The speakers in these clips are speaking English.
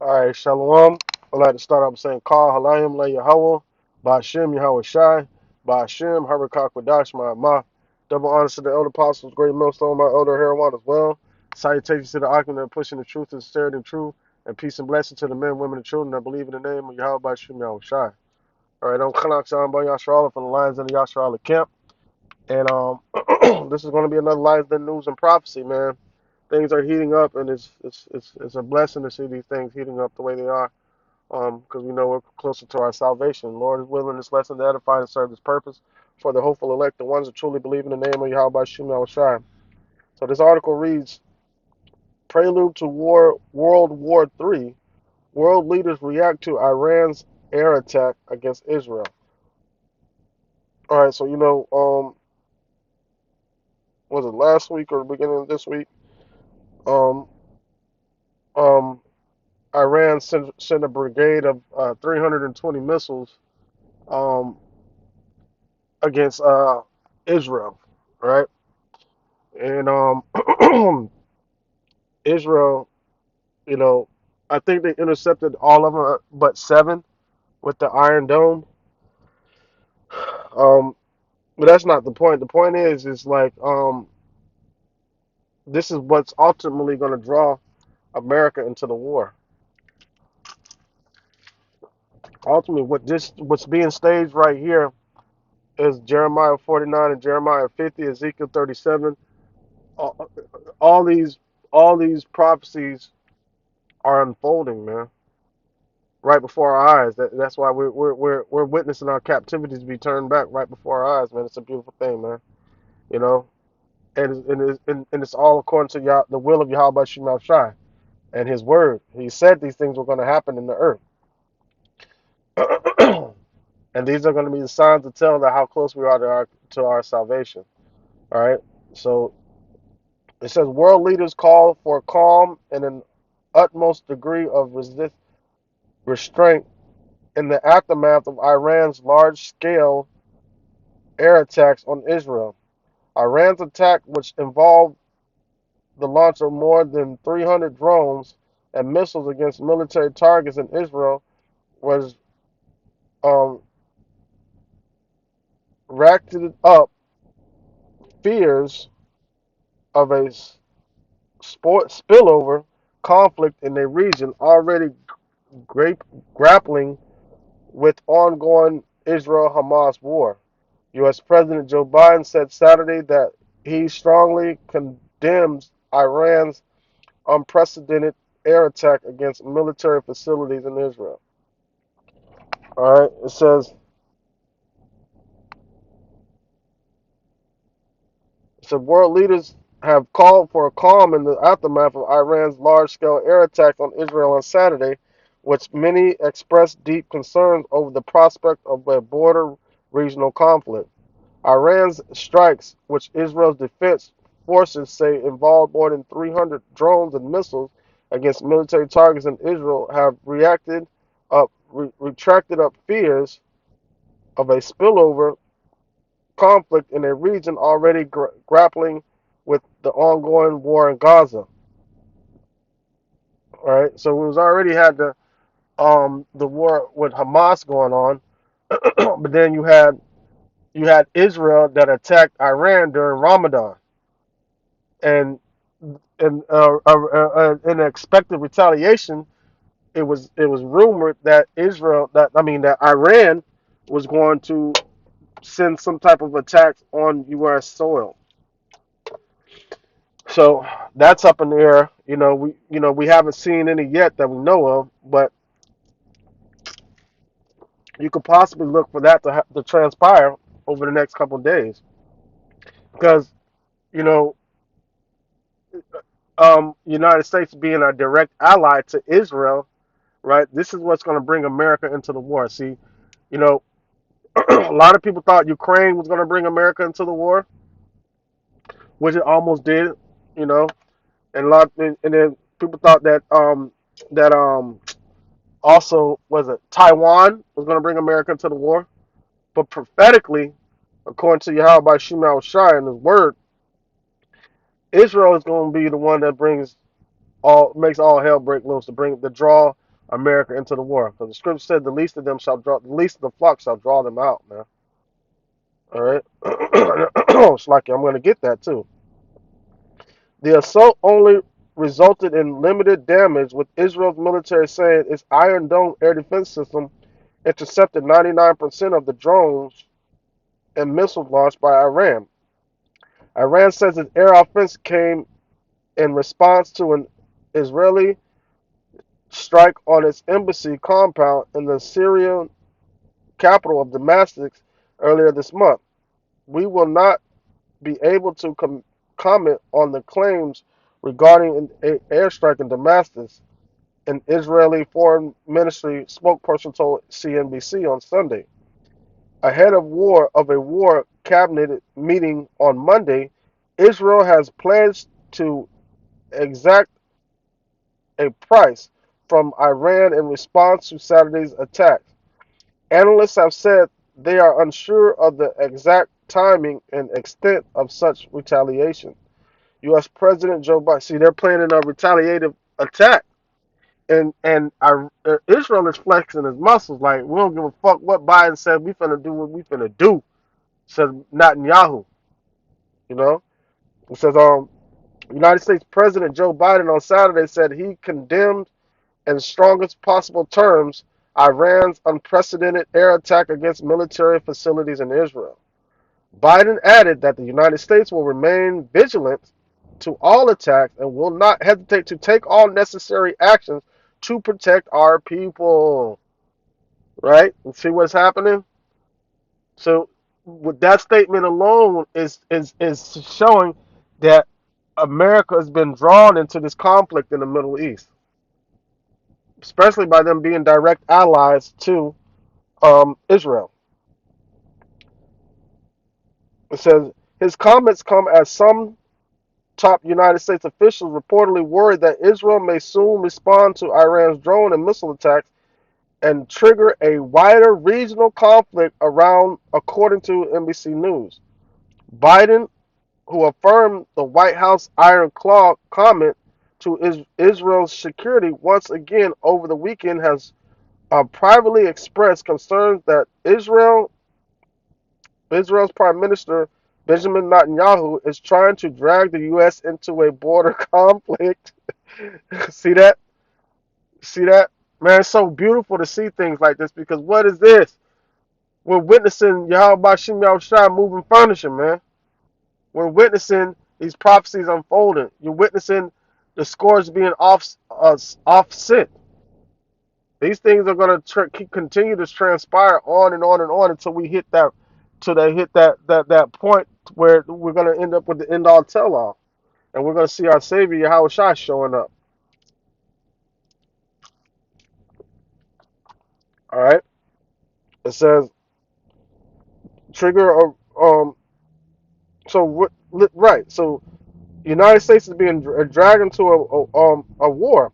All right, Shalom. I'd like to start off saying, Call Halayim Le Yahweh, Ba'ashem Yahweh Shai, Ba'ashem Harakak Wadash Ma'amah. Double honors to the elder apostles, great millstone, my elder Herod as well. Salutations to the Akim that are pushing the truth and sincerity and truth, and peace and blessing to the men, women, and children that believe in the name of Yahweh Ba'ashem Yahweh Shai. All right, I'm Kanak Shan Bar Yasharala from the Lions of the Yasharala camp. And this is going to be another Lions Den News and Prophecy, man. Things are heating up, and it's a blessing to see these things heating up the way they are, because we know we're closer to our salvation. Lord is willing this lesson to edify and serve this purpose for the hopeful elect, the ones that truly believe in the name of Yahweh Shem Shai. So this article reads, Prelude to World War III. World leaders react to Iran's air attack against Israel. All right, so was it last week or the beginning of this week? Um, um, Iran sent a brigade of 320 missiles um, against Israel, right? And Israel, you know, I think they intercepted all of them but seven with the Iron Dome. Um, but that's not the point. The point is like this is what's ultimately going to draw America into the war. Ultimately, what's being staged right here is Jeremiah 49 and Jeremiah 50, Ezekiel 37. All, all these all these prophecies are unfolding, man, right before our eyes. That's why we're witnessing our captivities be turned back right before our eyes, man. It's a beautiful thing, man. You know, and it's all according to the will of Yahweh Shemel Shai and His word. He said these things were going to happen in the earth, and these are going to be the signs to tell that how close we are to our salvation. All right, so it says world leaders call for calm and an utmost degree of restraint in the aftermath of Iran's large-scale air attacks on Israel. Iran's attack, which involved the launch of more than 300 drones and missiles against military targets in Israel, was um, ratcheted up fears of a sport spillover conflict in a region already grappling with ongoing Israel-Hamas war. U.S. President Joe Biden said Saturday that he strongly condemns Iran's unprecedented air attack against military facilities in Israel. All right, it said world leaders have called for a calm in the aftermath of Iran's large-scale air attack on Israel on Saturday, which many expressed deep concerns over the prospect of a border regional conflict. Iran's strikes, which Israel's defense forces say involved more than 300 drones and missiles against military targets in Israel, have retracted up fears of a spillover conflict in a region already grappling with the ongoing war in Gaza. All right, so we was already had the war with Hamas going on, but then you had Israel that attacked Iran during Ramadan, and in expected retaliation, it was rumored that that Iran was going to send some type of attack on U.S. soil. So that's up in the air. We haven't seen any yet that we know of, but you could possibly look for that to transpire over the next couple of days because you know United States being a direct ally to Israel, right? This is what's going to bring America into the war. See, you know, a lot of people thought Ukraine was going to bring America into the war, which it almost did, you know, and then people thought that also was it Taiwan was going to bring America into the war, but prophetically, according to Yahweh by Shemal Shai and His word, Israel is going to be the one that makes all hell break loose to draw America into the war. Because the scripture said the least of the flock shall draw them out, man. All right. It's like I'm going to get that too. The assault only resulted in limited damage, with Israel's military saying its Iron Dome air defense system intercepted 99% of the drones and missiles launched by Iran. Iran says its air offense came in response to an Israeli strike on its embassy compound in the Syrian capital of Damascus earlier this month. We will not be able to comment on the claims regarding an airstrike in Damascus, an Israeli foreign ministry spokesperson told CNBC on Sunday. Ahead of a war cabinet meeting on Monday, Israel has pledged to exact a price from Iran in response to Saturday's attack. Analysts have said they are unsure of the exact timing and extent of such retaliation. U.S. President Joe Biden, see, they're planning a retaliative attack, and Israel is flexing his muscles like we don't give a fuck what Biden said. We finna do what we finna do. Says Netanyahu. You know, it says United States President Joe Biden on Saturday said he condemned in strongest possible terms Iran's unprecedented air attack against military facilities in Israel. Biden added that the United States will remain vigilant to all attacks and will not hesitate to take all necessary actions to protect our people. Right? And see what's happening? So with that statement alone is showing that America has been drawn into this conflict in the Middle East, especially by them being direct allies to Israel. It says his comments come as some top United States officials reportedly worry that Israel may soon respond to Iran's drone and missile attacks and trigger a wider regional conflict around, according to NBC News. Biden, who affirmed the White House Iron Claw comment to Israel's security once again over the weekend, has privately expressed concerns that Israel's Prime Minister Benjamin Netanyahu is trying to drag the U.S. into a border conflict. See that? See that? Man, it's so beautiful to see things like this because what is this? We're witnessing Yahweh Bashim Yahushua moving furniture, man. We're witnessing these prophecies unfolding. You're witnessing the scores being offset. These things are going to continue to transpire on and on and on until we hit that, till they hit that point where we're going to end up with the end all tell all, and we're going to see our Savior Yahweh Shai showing up. All right. It says trigger of So what? Right. So United States is being dragged into a war.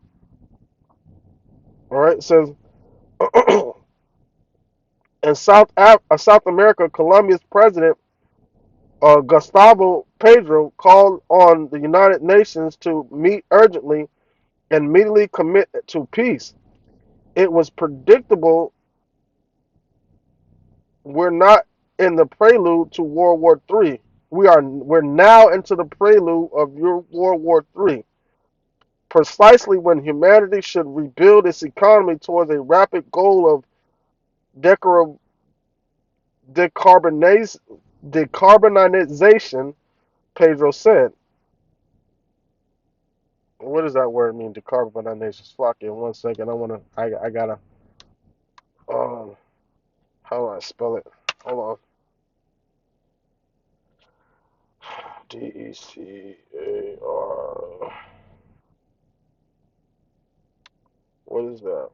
All right. It says in South America, Colombia's president Gustavo Petro called on the United Nations to meet urgently and immediately commit to peace. It was predictable we're not in the prelude to World War III. We're now into the prelude of your World War III, precisely when humanity should rebuild its economy towards a rapid goal of decarbonization. Decarbonization, Pedro said. What does that word mean? Decarbonization. Fuck it. 1 second. I gotta. Um. How do I spell it? Hold on. DECAR. What is that?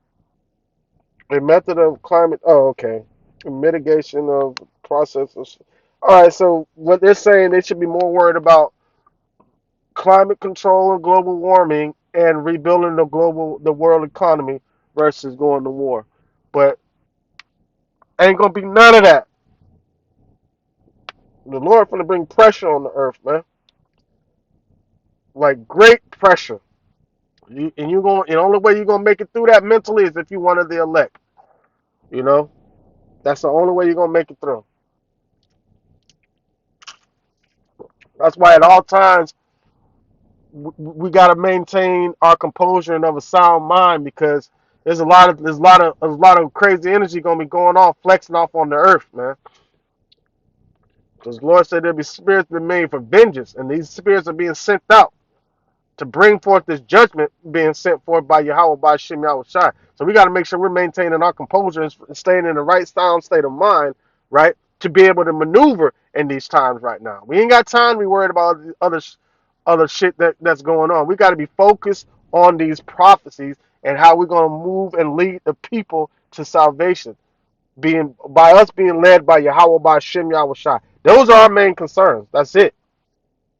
A method of climate. Oh, okay. Mitigation of processes. All right. So what they're saying, they should be more worried about climate control and global warming and rebuilding the world economy versus going to war. But ain't gonna be none of that. The Lord gonna bring pressure on the earth, man. Like great pressure. And you going the only way you're gonna make it through that mentally is if you one of the elect. You know, that's the only way you're gonna make it through. That's why at all times we got to maintain our composure and of a sound mind because there's a lot of crazy energy gonna be going off, flexing off on the earth, man. Because the Lord said there'll be spirits that made for vengeance, and these spirits are being sent out to bring forth this judgment being sent forth by Yahweh by Shem Yahweh Shai. So we got to make sure we're maintaining our composure and staying in the right sound state of mind, right, to be able to maneuver in these times right now. We ain't got time to be worried about other shit that's going on. We got to be focused on these prophecies and how we're going to move and lead the people to salvation, being by us being led by Yahweh by Shem Yahweh Shai. Those are our main concerns. That's it.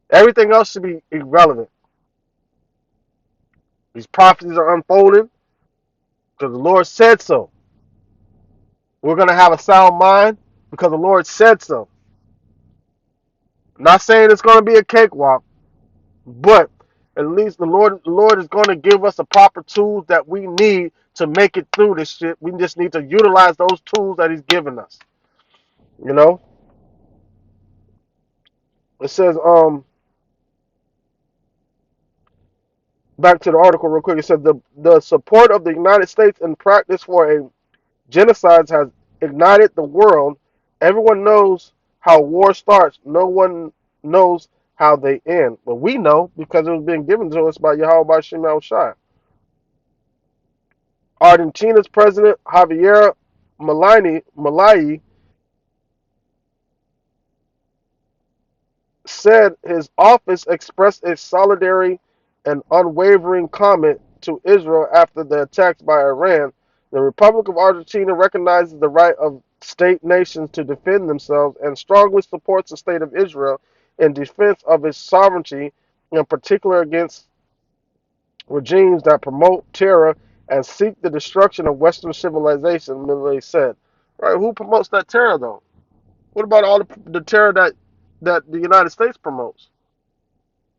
Everything else should be irrelevant. These prophecies are unfolding because the Lord said so. We're going to have a sound mind because the Lord said so. I'm not saying it's going to be a cakewalk, but at least the Lord is going to give us the proper tools that we need to make it through this shit. We just need to utilize those tools that He's given us. You know, it says back to the article real quick. It said the support of the United States in practice for a genocide has ignited the world. Everyone knows how war starts. No one knows how they end. But we know because it was being given to us by Yahweh by Shemal Shai. Argentina's president Javier Milei said his office expressed its solidarity and unwavering comment to Israel after the attacks by Iran. The Republic of Argentina recognizes the right of state nations to defend themselves and strongly supports the state of Israel in defense of its sovereignty, in particular against regimes that promote terror and seek the destruction of Western civilization, Milley said. Right, who promotes that terror though? What about all the terror that the United States promotes?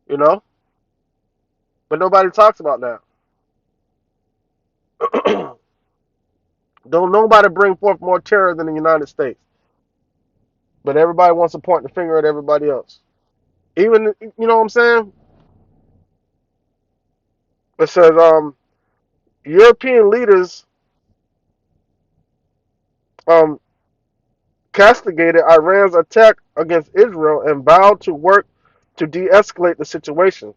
You know? But nobody talks about that. Don't nobody bring forth more terror than the United States. But everybody wants to point the finger at everybody else. Even you know what I'm saying? It says European leaders um castigated Iran's attack against Israel and vowed to work to de-escalate the situation.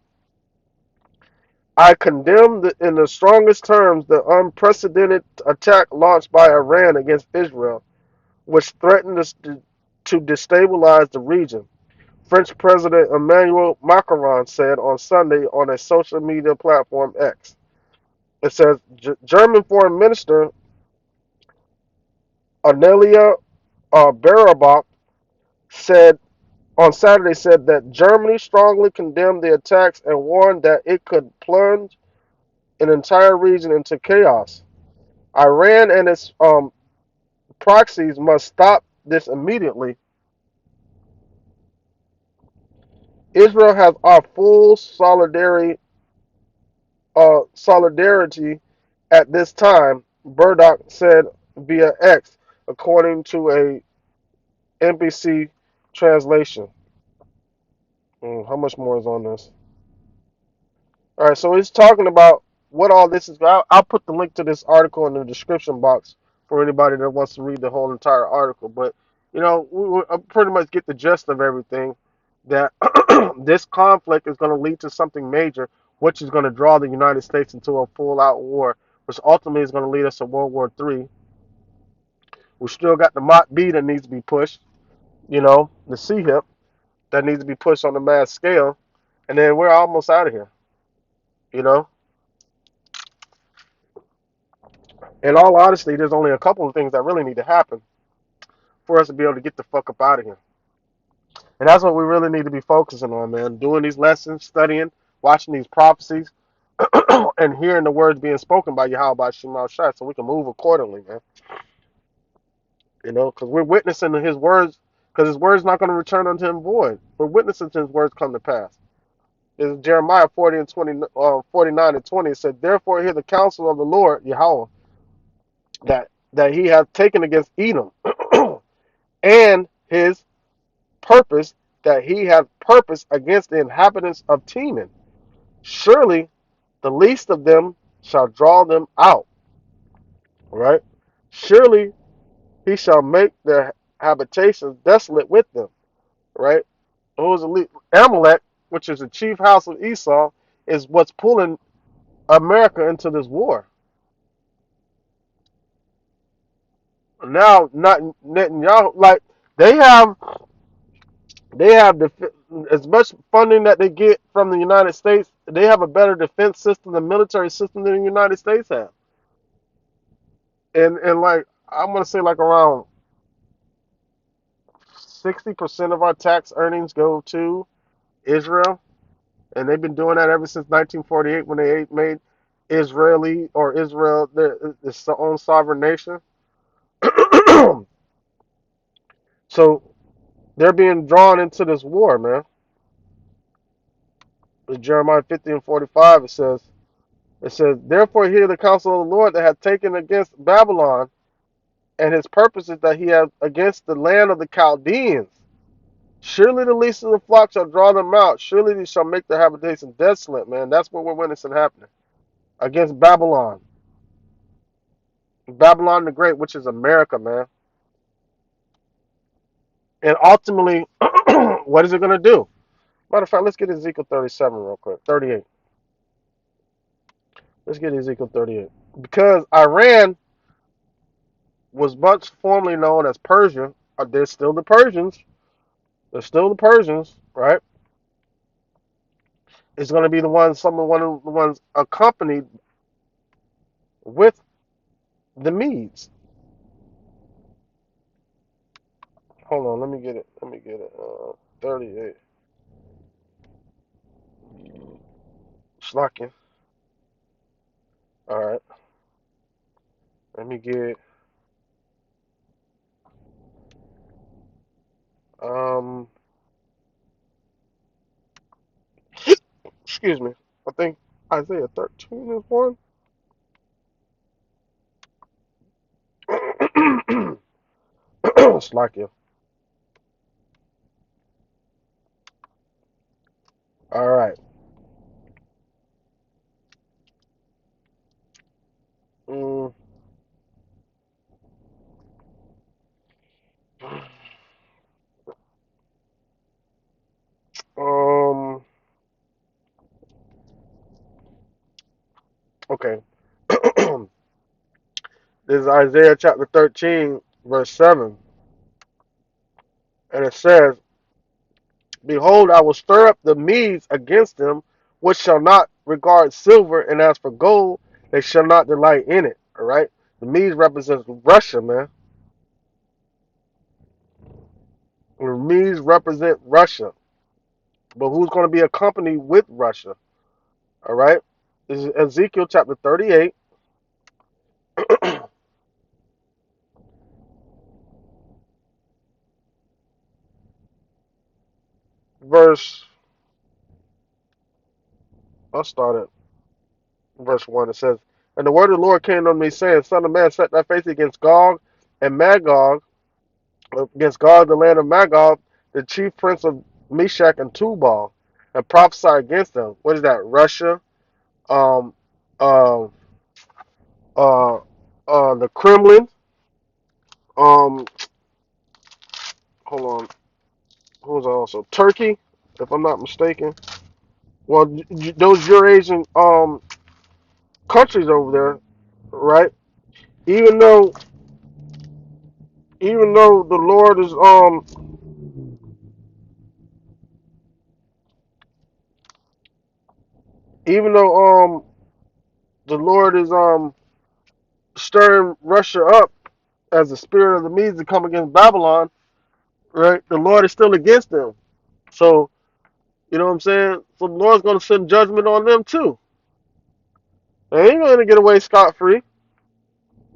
I condemn in the strongest terms the unprecedented attack launched by Iran against Israel, which threatened to destabilize the region. French President Emmanuel Macron said on Sunday on a social media platform X. It says German Foreign Minister Annalena Baerbock said on Saturday said that Germany strongly condemned the attacks and warned that it could plunge an entire region into chaos. Iran and its proxies must stop this immediately. Israel has our full solidarity at this time, Burdock said via X, according to a NBC translation. How much more is on this? All right, so he's talking about what all this is. I'll put the link to this article in the description box for anybody that wants to read the whole entire article. But I pretty much get the gist of everything. That this conflict is going to lead to something major, which is going to draw the United States into a full-out war, which ultimately is going to lead us to World War III. We still got the Mach B that needs to be pushed. The C hip that needs to be pushed on a mass scale, and then we're almost out of here. You know. In all honesty, there's only a couple of things that really need to happen for us to be able to get the fuck up out of here. And that's what we really need to be focusing on, man. Doing these lessons, studying, watching these prophecies, and hearing the words being spoken by Yahweh by Shemal Shai so we can move accordingly, man. Because we're witnessing to his words, because his words not going to return unto him void. We're witnessing to his words come to pass. This is Jeremiah 40 and 20, 49 and 20. It said, therefore hear the counsel of the Lord, Yahweh, that he hath taken against Edom, and his purpose that he hath purpose against the inhabitants of Teman. Surely the least of them shall draw them out, right? Surely he shall make their habitations desolate with them, right? Who's Amalek, which is the chief house of Esau, is what's pulling America into this war. Now, not Netanyahu, like they have, they have as much funding that they get from the United States. They have a better defense system, the military system than the United States have. And like I'm gonna say, like around 60% of our tax earnings go to Israel, and they've been doing that ever since 1948 when they made Israel its own sovereign nation. So they're being drawn into this war, man. In Jeremiah 50 and 45, it says, therefore hear the counsel of the Lord that hath taken against Babylon, and his purposes that he hath against the land of the Chaldeans. Surely the least of the flock shall draw them out. Surely they shall make their habitation desolate, man. That's what we're witnessing happening against Babylon. Babylon the Great, which is America, man. And ultimately, what is it going to do? Matter of fact, let's get Ezekiel 37 real quick. 38. Let's get Ezekiel 38. Because Iran was once formerly known as Persia. There's still the Persians. There's still the Persians, right? It's going to be one of the ones accompanied with the Medes. Hold on, let me get it. Let me get it. 38. Slocking. All right. Let me get. Um. Excuse me. I think Isaiah 13 is one. Slocking. All right. Mm, um. Okay. This is Isaiah chapter 13, verse 7. And it says, behold, I will stir up the Medes against them, which shall not regard silver, and as for gold, they shall not delight in it. All right. The Medes represents Russia, man. The Medes represent Russia. But who's going to be accompanied with Russia? All right. This is Ezekiel chapter 38, verse. I'll start at verse 1. It says, and the word of the Lord came unto me, saying, son of man, set thy face against Gog and Magog, against Gog, the land of Magog, the chief prince of Meshach and Tubal, and prophesy against them. What is that? Russia, um, uh, the Kremlin. Um, hold on. Who was also Turkey, if I'm not mistaken. Well, those Eurasian countries over there, right? Even though even though the Lord is even though the Lord is stirring Russia up as the spirit of the Medes to come against Babylon, right? The Lord is still against them. So, you know what I'm saying? So the Lord's going to send judgment on them too. They ain't going to get away scot free,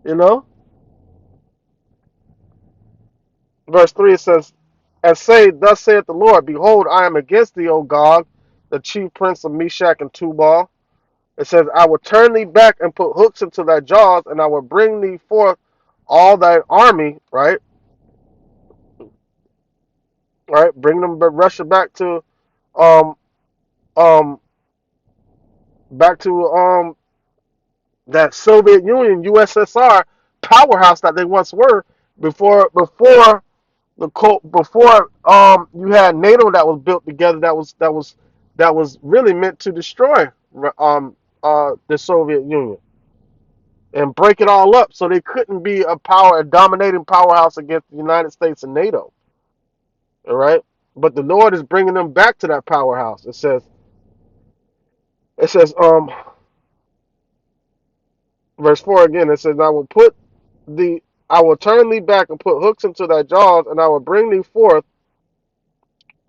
you know? Verse 3 it says, and say, thus saith the Lord, behold, I am against thee, O Gog, the chief prince of Meshach and Tubal. It says, I will turn thee back and put hooks into thy jaws, and I will bring thee forth all thy army, right? Right? Bring them Russia um um back to that Soviet Union, USSR powerhouse that they once were before you had NATO that was built together that was really meant to destroy the Soviet Union and break it all up so they couldn't be a dominating powerhouse against the United States and NATO. All right, but the Lord is bringing them back to that powerhouse. It says verse 4 again. It says, the I will turn thee back and put hooks into thy jaws, and I will bring thee forth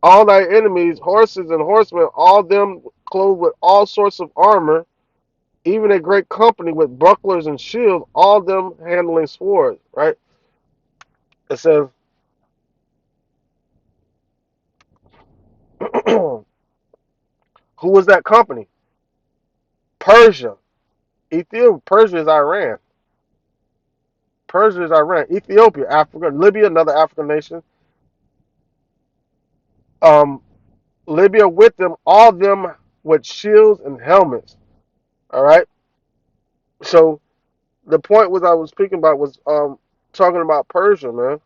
all thy enemies, horses and horsemen, all them clothed with all sorts of armor, even a great company with bucklers and shields, all them handling swords. Right? It says, who was that company? Persia. Ethiopia. Persia is Iran. Persia is Iran. Ethiopia, Africa, Libya, another African nation. Um, Libya with them, all them with shields and helmets. All right. So the point was I was speaking about was talking about Persia, man.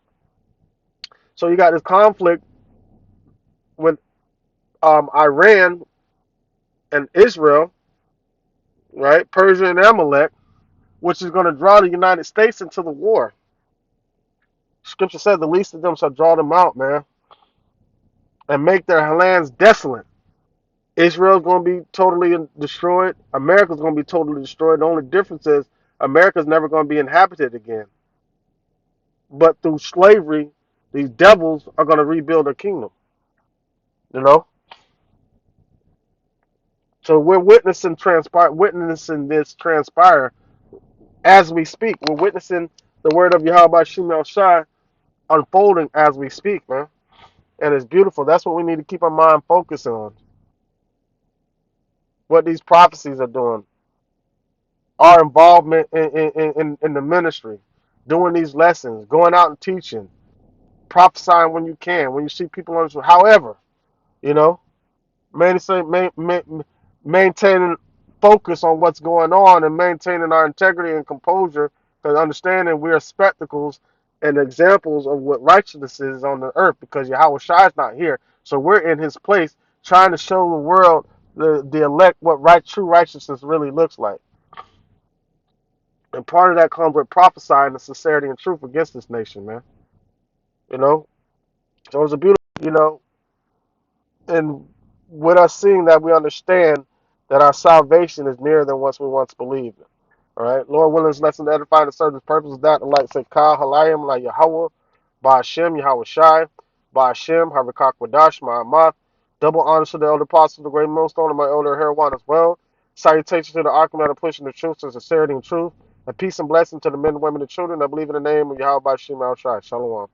So you got this conflict with Iran and Israel, right? Persia and Amalek, which is going to draw the United States into the war. Scripture said the least of them shall draw them out, man, and make their lands desolate. Israel's going to be totally destroyed. America's going to be totally destroyed. The only difference is America's never going to be inhabited again. But through slavery, these devils are going to rebuild their kingdom. You know, so we're witnessing this transpire as we speak. We're witnessing the word of Yahweh Shemel Shai unfolding as we speak, man. And it's beautiful. That's what we need to keep our mind focused on. What these prophecies are doing, our involvement in the ministry, doing these lessons, going out and teaching, prophesying when you can, when you see people on the however, you know, maintaining focus on what's going on and maintaining our integrity and composure, because understanding we are spectacles and examples of what righteousness is on the earth, because Yahweh Shai is not here. So we're in his place trying to show the world, the elect, what true righteousness really looks like. And part of that comes with prophesying the sincerity and truth against this nation, man. You know? So it's a beautiful, and with us seeing that, we understand that our salvation is nearer than what we once believed. All right? Lord willing, this lesson to edify and serve his purpose. That, like say, Ka, Halayim, La Yahweh, Ba Hashem, Yahweh Shai, Ba Hashem, Harakak Wadash, Ma'amath. Double honor to the elder apostles, the great millstone, and my elder Heroin as well. Salutations to the Archimedes pushing the truth to sincerity and truth. And peace and blessing to the men, women, and children that believe in the name of Yahweh Shai. Shalom.